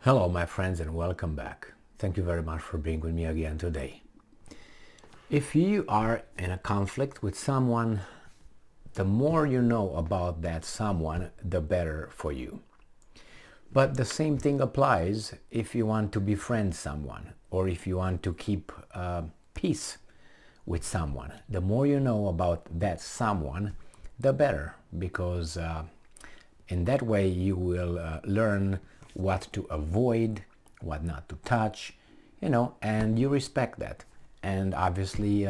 Hello my friends and welcome back. Thank you very much for being with me again today. If you are in a conflict with someone, the more you know about that someone, the better for you. But the same thing applies if you want to befriend someone or if you want to keep peace with someone. The more you know about that someone, the better, because in that way you will learn what to avoid, what not to touch, and you respect that. And obviously,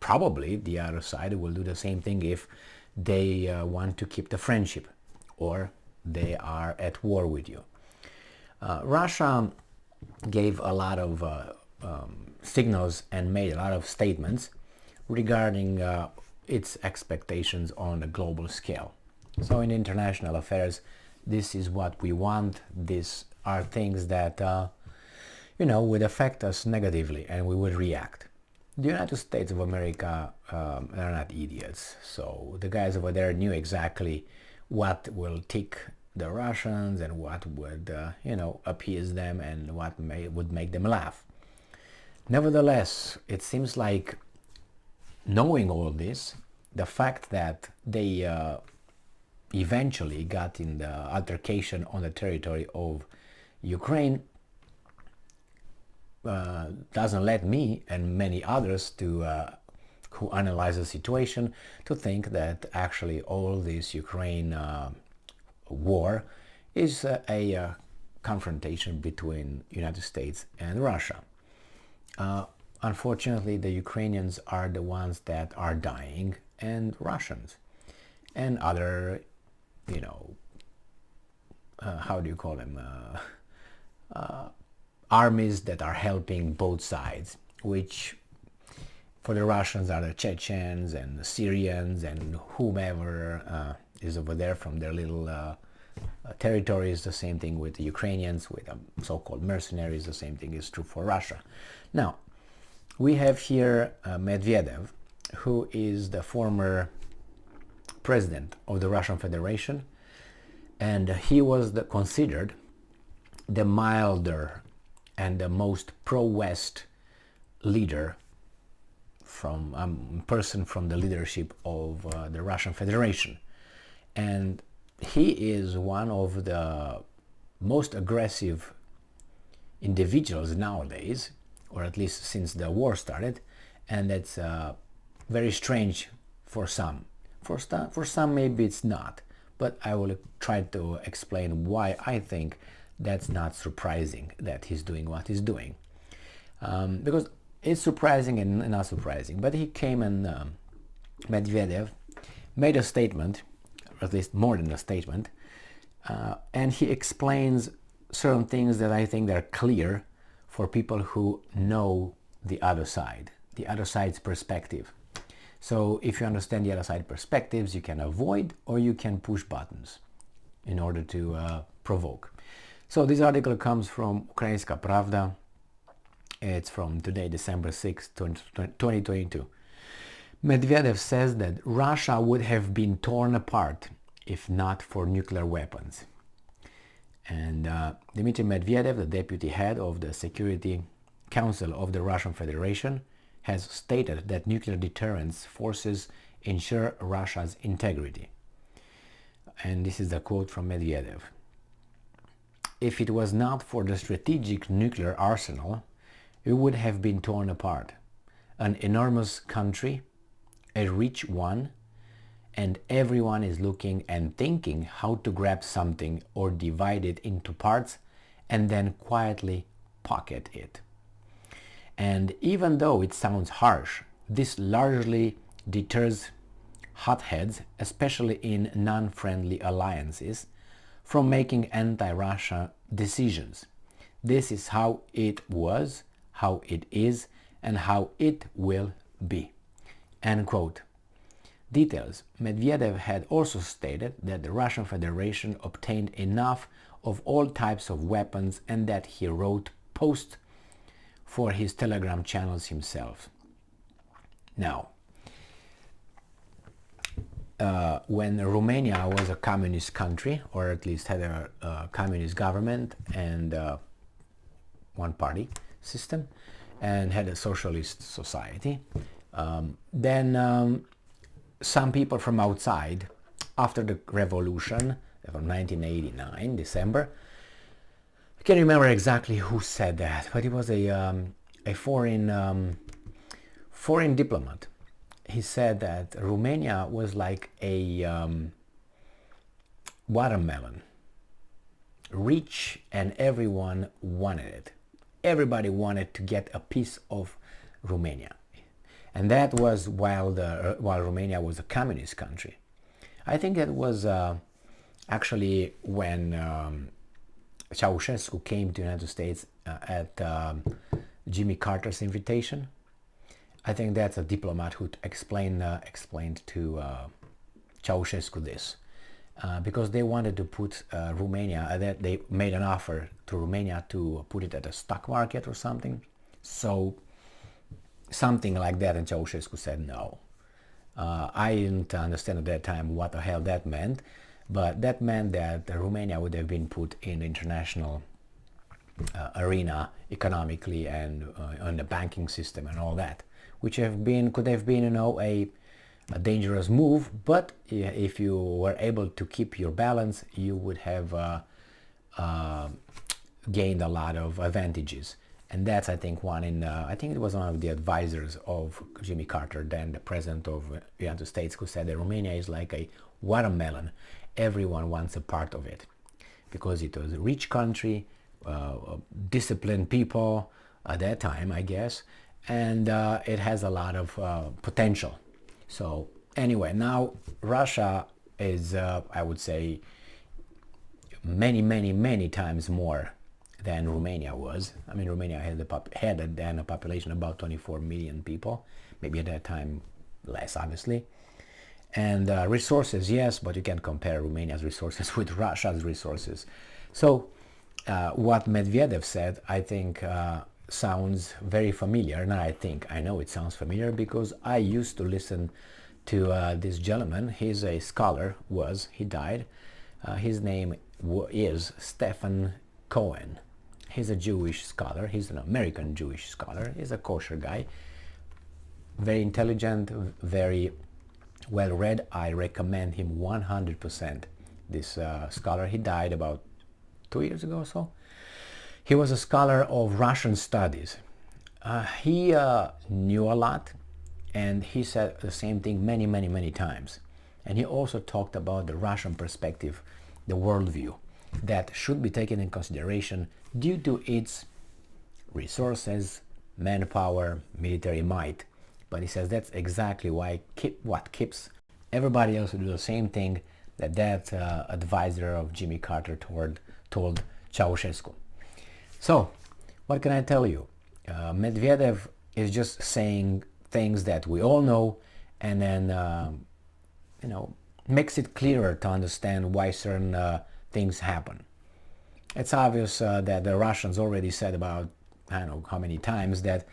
probably the other side will do the same thing if they want to keep the friendship or they are at war with you. Russia gave a lot of signals and made a lot of statements regarding its expectations on a global scale. So in international affairs, this is what we want. These are things that, would affect us negatively and we would react. The United States of America are not idiots. So the guys over there knew exactly what will tick the Russians and what would, appease them and what would make them laugh. Nevertheless, it seems like knowing all this, the fact that they eventually got in the altercation on the territory of Ukraine doesn't let me and many others who analyze the situation to think that actually all this Ukraine war is a confrontation between United States and Russia. Unfortunately, the Ukrainians are the ones that are dying, and Russians and other how do you call them, armies that are helping both sides, which for the Russians are the Chechens and the Syrians and whomever is over there from their little territories. The same thing with the Ukrainians, with so-called mercenaries. The same thing is true for Russia. Now, we have here Medvedev, who is the former president of the Russian Federation, and he was considered the milder and the most pro-West leader person from the leadership of the Russian Federation. And he is one of the most aggressive individuals nowadays, or at least since the war started, and that's very strange for some. For some maybe it's not, but I will try to explain why I think that's not surprising that he's doing what he's doing. Because it's surprising and not surprising, but he came and Medvedev made a statement, or at least more than a statement, and he explains certain things that I think are clear for people who know the other side's perspective. So if you understand the other side perspectives, you can avoid or you can push buttons in order to provoke. So this article comes from Ukrainska Pravda. It's from today, December 6, 2022. Medvedev says that Russia would have been torn apart if not for nuclear weapons. And Dmitry Medvedev, the deputy head of the Security Council of the Russian Federation, has stated that nuclear deterrence forces ensure Russia's integrity. And this is a quote from Medvedev. If it was not for the strategic nuclear arsenal, it would have been torn apart. An enormous country, a rich one, and everyone is looking and thinking how to grab something or divide it into parts and then quietly pocket it. And even though it sounds harsh, this largely deters hotheads, especially in non-friendly alliances, from making anti-Russia decisions. This is how it was, how it is, and how it will be. End quote. Details. Medvedev had also stated that the Russian Federation obtained enough of all types of weapons and that he wrote posts for his Telegram channels himself. Now, when Romania was a communist country, or at least had a communist government and one party system, and had a socialist society, then some people from outside, after the revolution of 1989, December, I can't remember exactly who said that, but it was a foreign diplomat. He said that Romania was like a watermelon, rich, and everyone wanted it. Everybody wanted to get a piece of Romania, and that was while Romania was a communist country. I think that was actually when Ceausescu came to the United States at Jimmy Carter's invitation. I think that's a diplomat who explained to Ceausescu this, because they wanted to put Romania, that they made an offer to Romania to put it at a stock market or something. So something like that, and Ceausescu said no. I didn't understand at that time what the hell that meant, but that meant that Romania would have been put in the international arena economically and on the banking system and all that, which could have been, you know, a dangerous move. But if you were able to keep your balance, you would have gained a lot of advantages. And that's, I think, I think it was one of the advisors of Jimmy Carter, then the president of the United States, who said that Romania is like a watermelon. Everyone wants a part of it, because it was a rich country, disciplined people at that time, I guess, and it has a lot of potential. So anyway, now Russia is, I would say, many times more than Romania was. I mean, Romania had then a population of about 24 million people, maybe at that time less, obviously. And resources, yes, but you can't compare Romania's resources with Russia's resources. So what Medvedev said, I think, sounds very familiar. And I know it sounds familiar because I used to listen to this gentleman. He's a scholar, he died. His name is Stephen Cohen. He's a Jewish scholar. He's an American Jewish scholar. He's a kosher guy. Very intelligent, very well read. I recommend him 100%. This scholar, he died about 2 years ago or so. He was a scholar of Russian studies. He knew a lot, and he said the same thing many times. And he also talked about the Russian perspective, the worldview, that should be taken in consideration due to its resources, manpower, military might. But he says that's exactly what keeps everybody else to do the same thing that advisor of Jimmy Carter told Ceausescu. So, what can I tell you? Medvedev is just saying things that we all know, and then makes it clearer to understand why certain things happen. It's obvious that the Russians already said about, I don't know how many times, that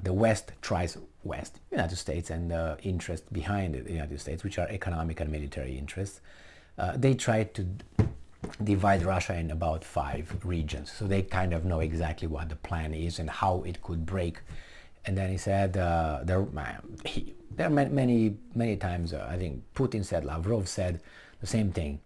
the United States, and the interest behind the United States, which are economic and military interests, they tried to divide Russia in about 5 regions. So they kind of know exactly what the plan is and how it could break. And then he said, there are many times, I think Putin said, Lavrov said the same thing.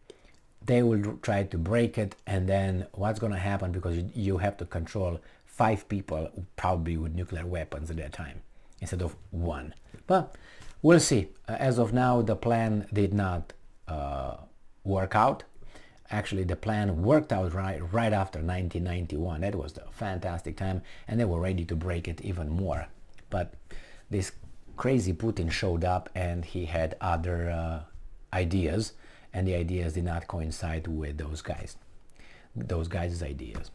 They will try to break it, and then what's going to happen, because you have to control 5 people, probably with nuclear weapons at that time, instead of 1. But we'll see. As of now, the plan did not work out. Actually, the plan worked out right after 1991. That was the fantastic time, and they were ready to break it even more. But this crazy Putin showed up, and he had other ideas, and the ideas did not coincide with those guys' ideas.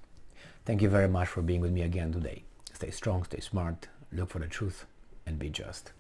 Thank you very much for being with me again today. Stay strong, stay smart, look for the truth, and be just.